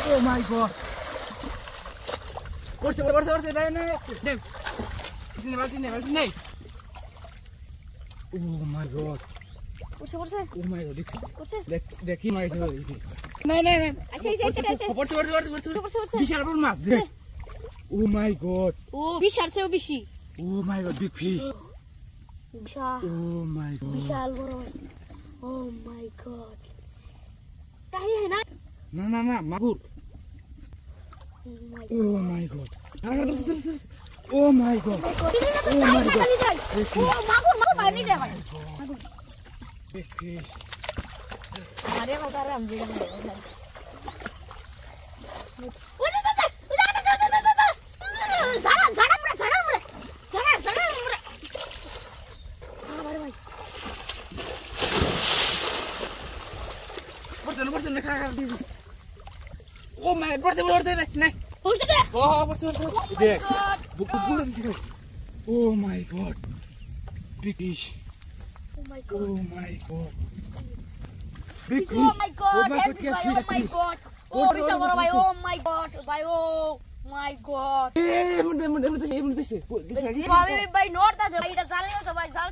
Oh my god. What's it? Oh my god. What's Oh my god. What's it? দেখি মাছ ধরে। বিশাল বড় মাছ দেখ। Oh my god. বিশাল থেকেও বেশি। Oh my god, big fish. Vishal. Oh my god. বিশাল বড়। Oh my god. তাই है ना? না মাগুর। Oh my god. Oh my god. Oh my god. মাগুর বাইরে যায় ভাই। Big fish. আরে বাবা রাম জি Ram. Oh my god, porte নাই। Oh, porte। দেখ। বুকুগুলো দিছি। Oh my god. Big fish. Oh my god. Oh my god. Big Oh fish. my god. Oh my god, Oh my god. Oh বিশাল বড় ভাই। Oh my god. ভাই oh my god. এমন দিছে। ভাই ভাই note দা ভাই এটা জানলেও তো ভাই জাল